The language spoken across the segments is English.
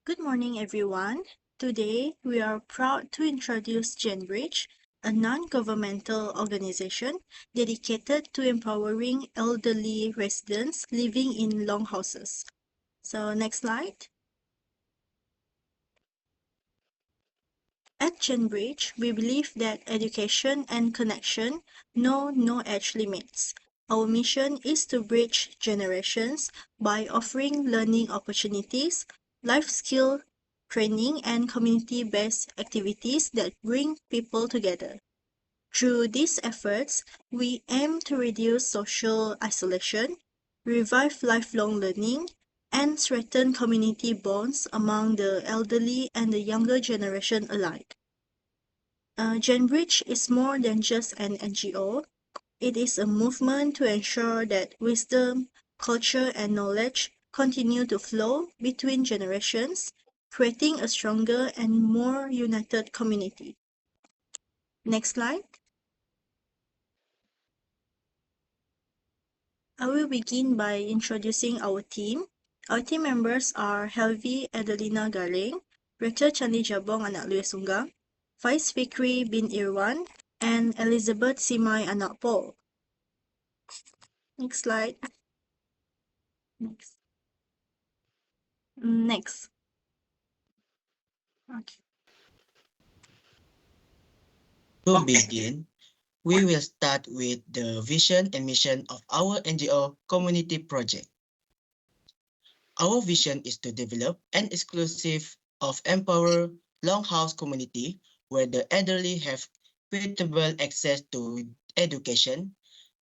Good morning, everyone. Today, we are proud to introduce Genbridge, a non-governmental organization dedicated to empowering elderly residents living in longhouses. So, next slide. At Genbridge, we believe that education and connection know no age limits. Our mission is to bridge generations by offering learning opportunities, life skill training, and community-based activities that bring people together. Through these efforts, we aim to reduce social isolation, revive lifelong learning, and strengthen community bonds among the elderly and the younger generation alike. Genbridge is more than just an NGO. It is a movement to ensure that wisdom, culture, and knowledge continue to flow between generations, creating a stronger and more united community. Next slide. I will begin by introducing our team. Our team members are Helvi Adelina Garing, Rector Candi Jabong Anak Lui Sunggang, Faiz Fikri bin Irwan, and Elizabeth Simai Anak Paul. Next slide. Next. Okay. To begin, we will start with the vision and mission of our NGO community project. Our vision is to develop an exclusive of empower longhouse community where the elderly have equitable access to education,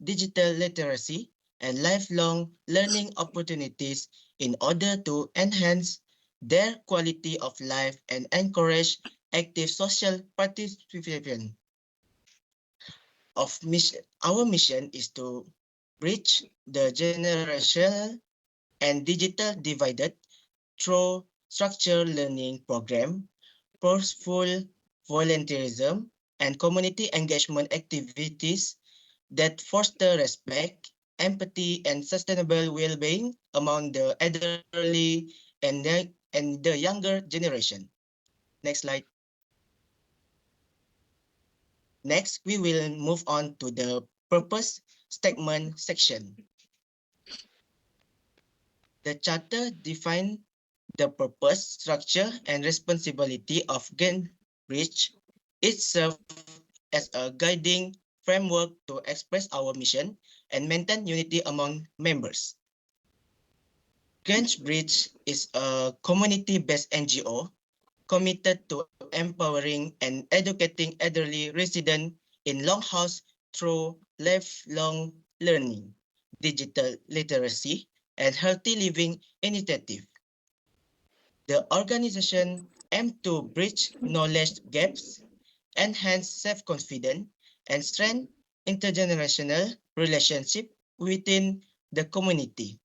digital literacy, and lifelong learning opportunities in order to enhance their quality of life and encourage active social participation. Our mission is to bridge the generational and digital divided through structured learning program, purposeful volunteerism, and community engagement activities that foster respect, empathy, and sustainable well-being among the elderly and the younger generation. Next slide. Next, we will move on to the purpose statement section. The Charter defines the purpose, structure, and responsibility of Genbridge. It serves as a guiding framework to express our mission and maintain unity among members. Genbridge is a community-based NGO committed to empowering and educating elderly residents in longhouse through lifelong learning, digital literacy, and healthy living initiative. The organization aims to bridge knowledge gaps, enhance self-confidence, and strengthen intergenerational relationship within the community.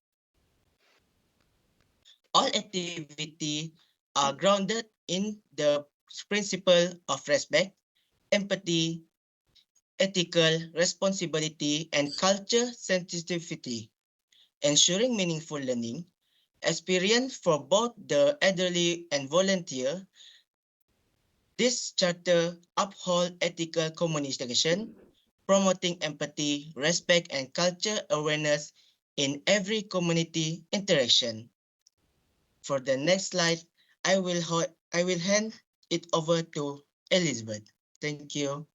All activities are grounded in the principle of respect, empathy, ethical responsibility, and culture sensitivity, ensuring meaningful learning experience for both the elderly and volunteer. This charter upholds ethical communication, promoting empathy, respect, and culture awareness in every community interaction. For the next slide, I will hand it over to Elizabeth. Thank you.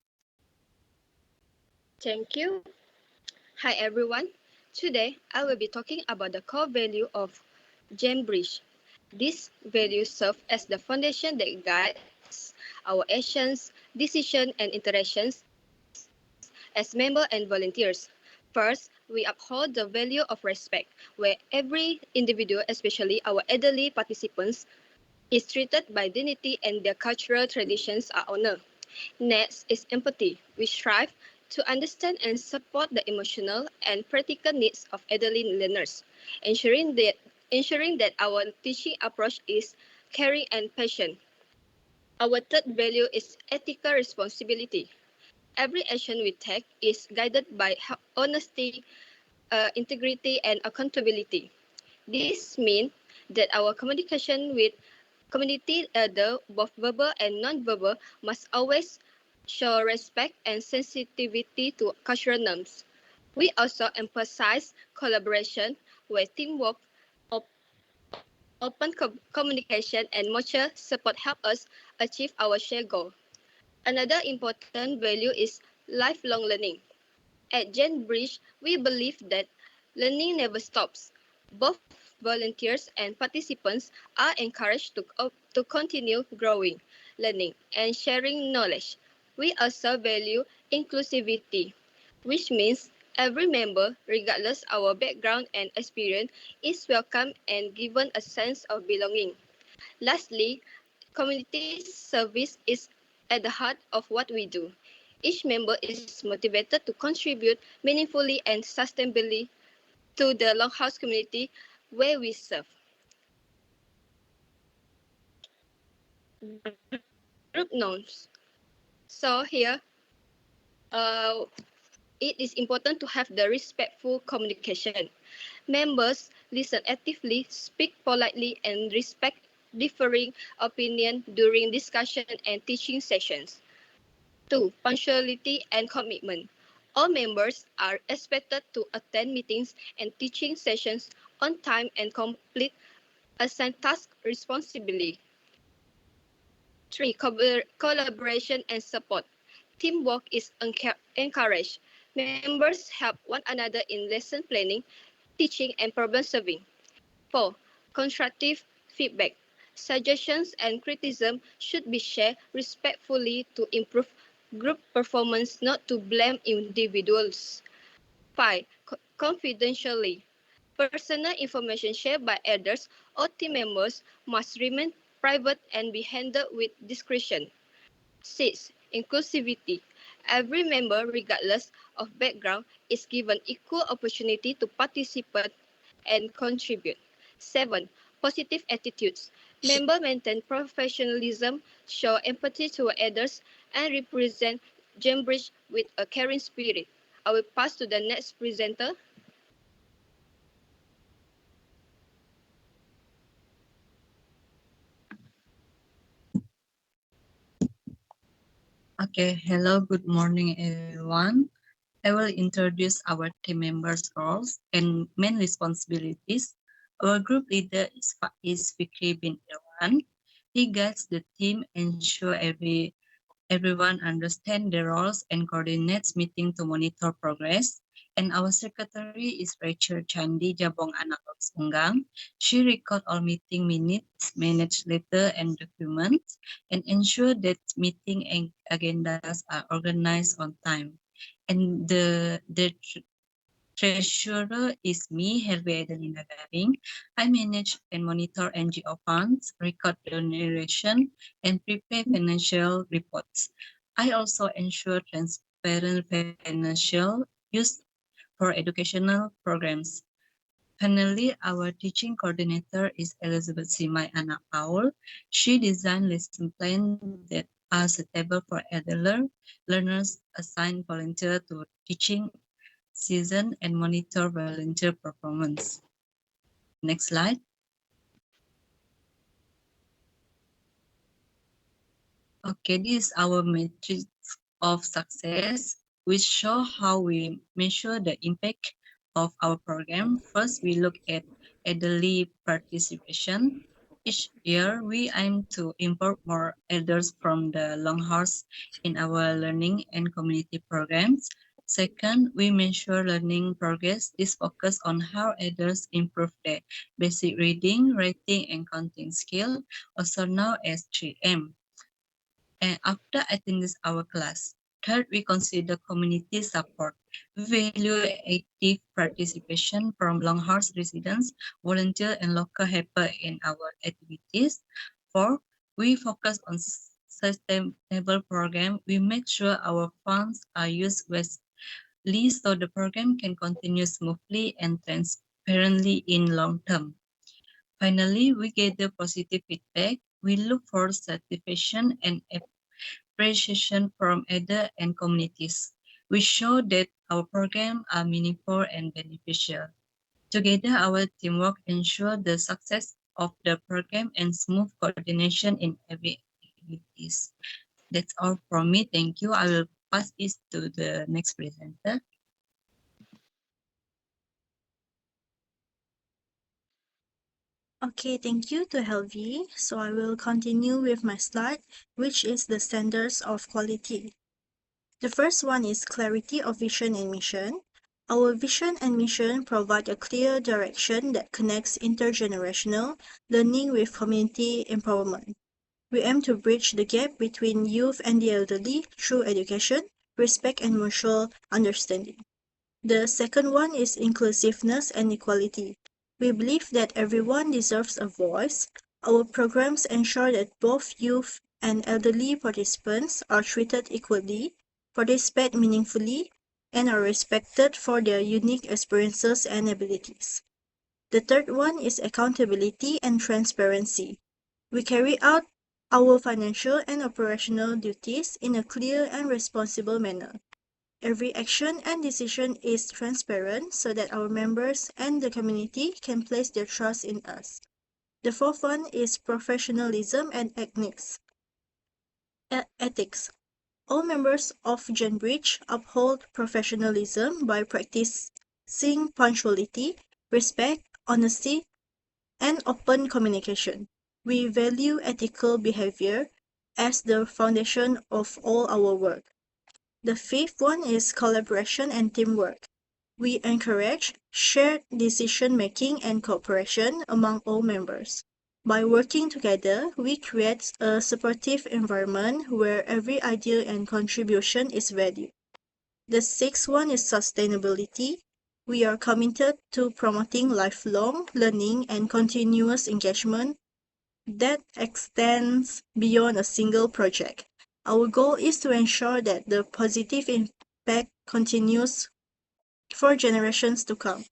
Thank you. Hi everyone. Today I will be talking about the core value of Genbridge. These values serve as the foundation that guides our actions, decisions, and interactions as members and volunteers. First, we uphold the value of respect, where every individual, especially our elderly participants, is treated by dignity and their cultural traditions are honored. Next is empathy. We strive to understand and support the emotional and practical needs of elderly learners, ensuring that our teaching approach is caring and patient. Our third value is ethical responsibility. Every action we take is guided by honesty, integrity, and accountability. This means that our communication with Community leaders, both verbal and non-verbal, must always show respect and sensitivity to cultural norms. We also emphasize collaboration, where teamwork, op- communication, and mutual support help us achieve our shared goal. Another important value is lifelong learning. At Genbridge, we believe that learning never stops. Both volunteers and participants are encouraged to continue growing, learning, and sharing knowledge. We also value inclusivity, which means every member, regardless our background and experience, is welcome and given a sense of belonging. Lastly, community service is at the heart of what we do. Each member is motivated to contribute meaningfully and sustainably to the Longhouse community where we serve. Group norms. So here, uh, it is important to have the respectful communication. Members listen actively, speak politely, and respect differing opinion during discussion and teaching sessions. 2. Punctuality and commitment. All members are expected to attend meetings and teaching sessions on time and complete assigned tasks responsibly. 3. Collaboration and support. Teamwork is encouraged. Members help one another in lesson planning, teaching, and problem solving. 4. Constructive feedback. Suggestions and criticism should be shared respectfully to improve group performance, not to blame individuals. 5. Confidentially. Personal information shared by others or team members must remain private and be handled with discretion. 6. Inclusivity. Every member, regardless of background, is given equal opportunity to participate and contribute. 7. Positive attitudes. Members maintain professionalism, show empathy to others, and represent Genbridge with a caring spirit. I will pass to the next presenter. Okay, hello, good morning, everyone. I will introduce our team members' roles and main responsibilities. Our group leader is Fikri bin Irwan. He guides the team, ensure everyone understands their roles and coordinates meeting to monitor progress. And our secretary is Rachel Chandi Jabong Anak Unggang. She records all meeting minutes, manage letter and documents, and ensure that meeting and agendas are organized on time. And the treasurer is me, Helve Adelina Garing. I manage and monitor NGO funds, record donation, and prepare financial reports. I also ensure transparent financial use for educational programs. Finally, our teaching coordinator is Elizabeth Simai Anak Paul. She designed lesson plans that are suitable for elder learners, assigned volunteer to teaching season, and monitor volunteer performance. Next slide. Okay, this is our matrix of success, which show how we measure the impact of our program. First, we look at elderly participation. Each year, we aim to involve more elders from the Longhorse in our learning and community programs. Second, we measure learning progress. This focus on how elders improve their basic reading, writing, and counting skill, also known as 3M. And after attending our class. Third, we consider community support. We value active participation from Longhorse residents, volunteers, and local helpers in our activities. Fourth, we focus on sustainable program. We make sure our funds are used wisely so the program can continue smoothly and transparently in long term. Finally, we gather positive feedback. We look for satisfaction and appreciation from others and communities. We show that our programs are meaningful and beneficial. Together, our teamwork ensures the success of the program and smooth coordination in every activities. That's all from me. Thank you. I will pass this to the next presenter. Okay, thank you to Helvi. So I will continue with my slide, which is the standards of quality. The first one is clarity of vision and mission. Our vision and mission provide a clear direction that connects intergenerational learning with community empowerment. We aim to bridge the gap between youth and the elderly through education, respect, and mutual understanding. The second one is inclusiveness and equality. We believe that everyone deserves a voice. Our programs ensure that both youth and elderly participants are treated equally, participate meaningfully, and are respected for their unique experiences and abilities. The third one is accountability and transparency. We carry out our financial and operational duties in a clear and responsible manner. Every action and decision is transparent so that our members and the community can place their trust in us. The fourth one is professionalism and ethics. All members of Genbridge uphold professionalism by practicing punctuality, respect, honesty, and open communication. We value ethical behavior as the foundation of all our work. The fifth one is collaboration and teamwork. We encourage shared decision making and cooperation among all members. By working together, we create a supportive environment where every idea and contribution is valued. The sixth one is sustainability. We are committed to promoting lifelong learning and continuous engagement that extends beyond a single project. Our goal is to ensure that the positive impact continues for generations to come.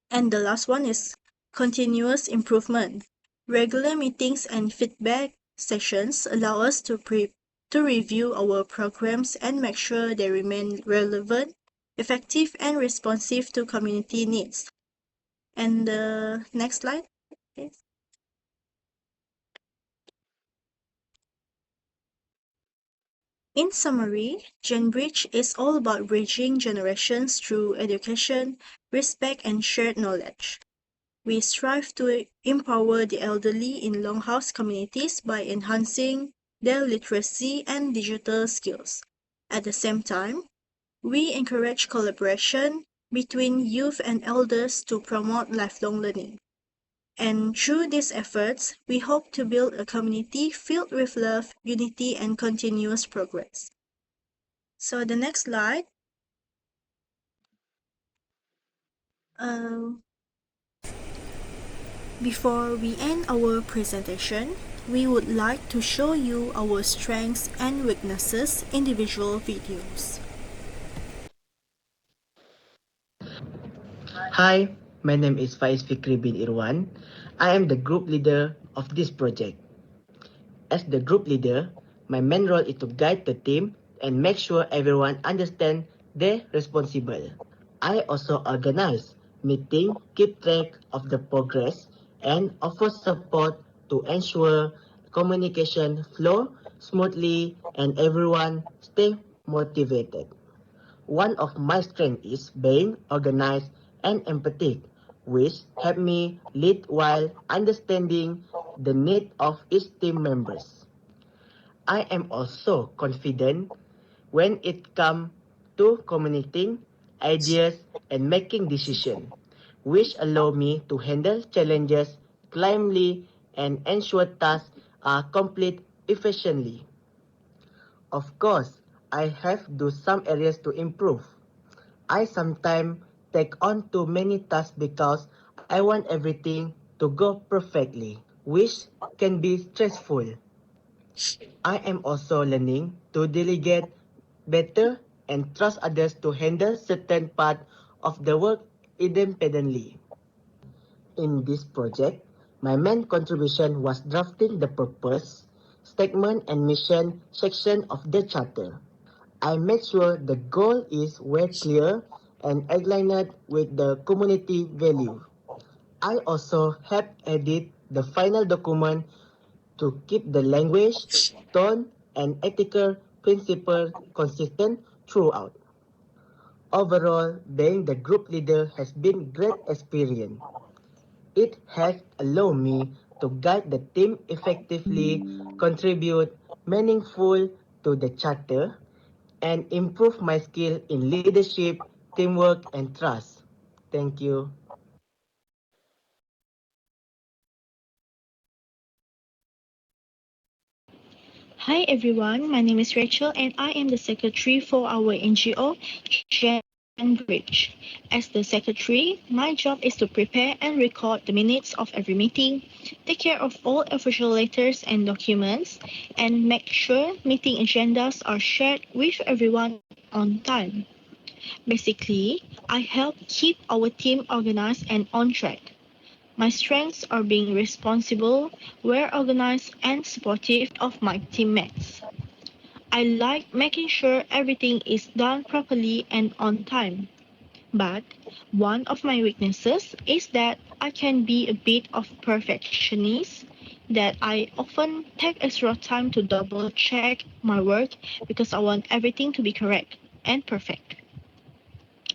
And the last one is continuous improvement. Regular meetings and feedback sessions allow us to review our programs and make sure they remain relevant, effective, and responsive to community needs. And the next slide, please. In summary, Genbridge is all about bridging generations through education, respect, and shared knowledge. We strive to empower the elderly in longhouse communities by enhancing their literacy and digital skills. At the same time, we encourage collaboration between youth and elders to promote lifelong learning. And through these efforts, we hope to build a community filled with love, unity, and continuous progress. So the next slide. Uh, Before we end our presentation, we would like to show you our strengths and weaknesses in individual videos. Hi, my name is Faiz Fikri bin Irwan. I am the group leader of this project. As the group leader, my main role is to guide the team and make sure everyone understands their responsible. I also organize meetings, keep track of the progress, and offer support to ensure communication flow smoothly and everyone stay motivated. One of my strengths is being organized and empathic, which help me lead while understanding the need of each team members. I am also confident when it comes to communicating ideas and making decisions, which allow me to handle challenges calmly and ensure tasks are complete efficiently. Of course, I have do some areas to improve. I sometimes take on too many tasks because I want everything to go perfectly, which can be stressful. I am also learning to delegate better and trust others to handle certain part of the work independently. In this project, my main contribution was drafting the purpose, statement and mission section of the charter. I made sure the goal is well clear and aligned with the community value. I also helped edit the final document to keep the language, tone, and ethical principle consistent throughout. Overall, being the group leader has been great experience. It has allowed me to guide the team effectively, contribute meaningful to the charter, and improve my skill in leadership, teamwork, and trust. Thank you. Hi everyone, my name is Rachel and I am the secretary for our NGO, Genbridge. As the secretary, my job is to prepare and record the minutes of every meeting, take care of all official letters and documents, and make sure meeting agendas are shared with everyone on time. Basically, I help keep our team organized and on track. My strengths are being responsible, well organized, and supportive of my teammates. I like making sure everything is done properly and on time. But one of my weaknesses is that I can be a bit of perfectionist, that I often take extra time to double check my work because I want everything to be correct and perfect.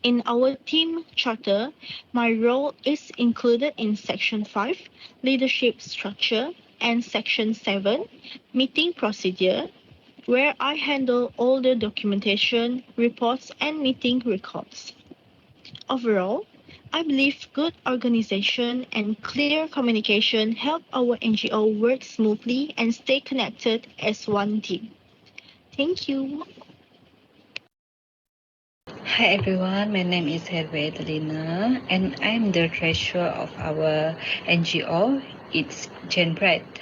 In our team charter, my role is included in Section 5, Leadership Structure, and Section 7, Meeting Procedure, where I handle all the documentation, reports, and meeting records. Overall, I believe good organization and clear communication help our NGO work smoothly and stay connected as one team. Thank you. Hi everyone, my name is Herve Adelina and I'm the treasurer of our NGO. It's Genbridge.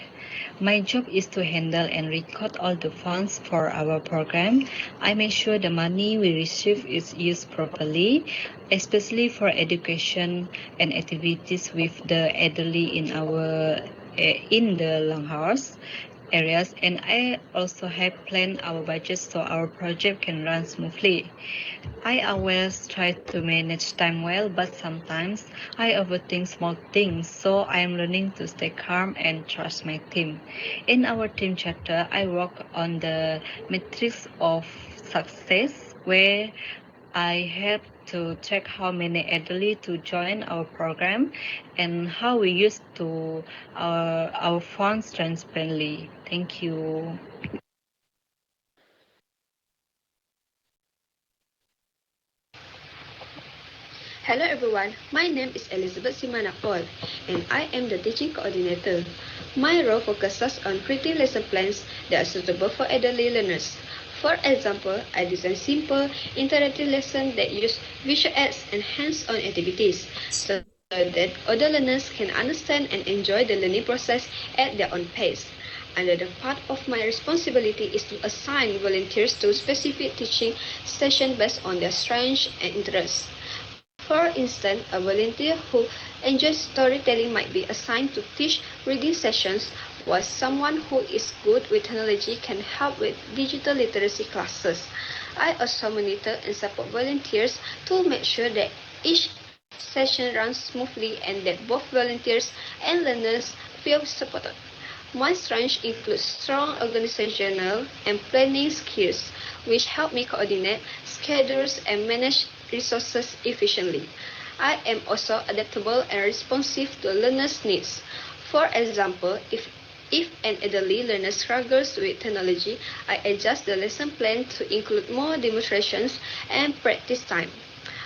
My job is to handle and record all the funds for our program. I make sure the money we receive is used properly, especially for education and activities with the elderly in the Longhorse areas, and I also have planned our budget so our project can run smoothly. I always try to manage time well, but sometimes I overthink small things, so I am learning to stay calm and trust my team. In our team chapter, I work on the metrics of success, where I help to check how many elderly to join our program and how we use to our funds transparently. Thank you. Hello everyone, my name is Elizabeth Simana Paul and I am the teaching coordinator. My role focuses on creating lesson plans that are suitable for elderly learners. For example, I design simple, interactive lessons that use visual aids and hands-on activities so that other learners can understand and enjoy the learning process at their own pace. Another part of my responsibility is to assign volunteers to specific teaching sessions based on their strengths and interests. For instance, a volunteer who enjoys storytelling might be assigned to teach reading sessions, while someone who is good with technology can help with digital literacy classes. I also monitor and support volunteers to make sure that each session runs smoothly and that both volunteers and learners feel supported. My strengths include strong organizational and planning skills, which help me coordinate schedules and manage resources efficiently. I am also adaptable and responsive to learners' needs. For example, if an elderly learner struggles with technology, I adjust the lesson plan to include more demonstrations and practice time.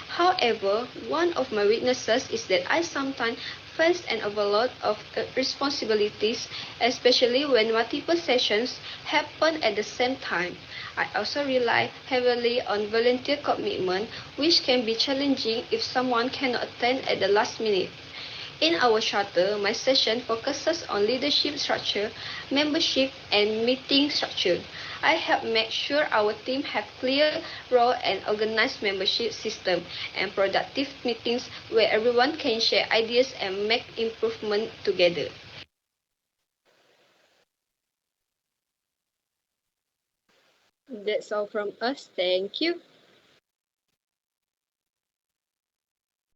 However, one of my weaknesses is that I sometimes face an overload of responsibilities, especially when multiple sessions happen at the same time. I also rely heavily on volunteer commitment, which can be challenging if someone cannot attend at the last minute. In our charter, my session focuses on leadership structure, membership, and meeting structure. I help make sure our team have clear role and organized membership system and productive meetings where everyone can share ideas and make improvement together. That's all from us. Thank you.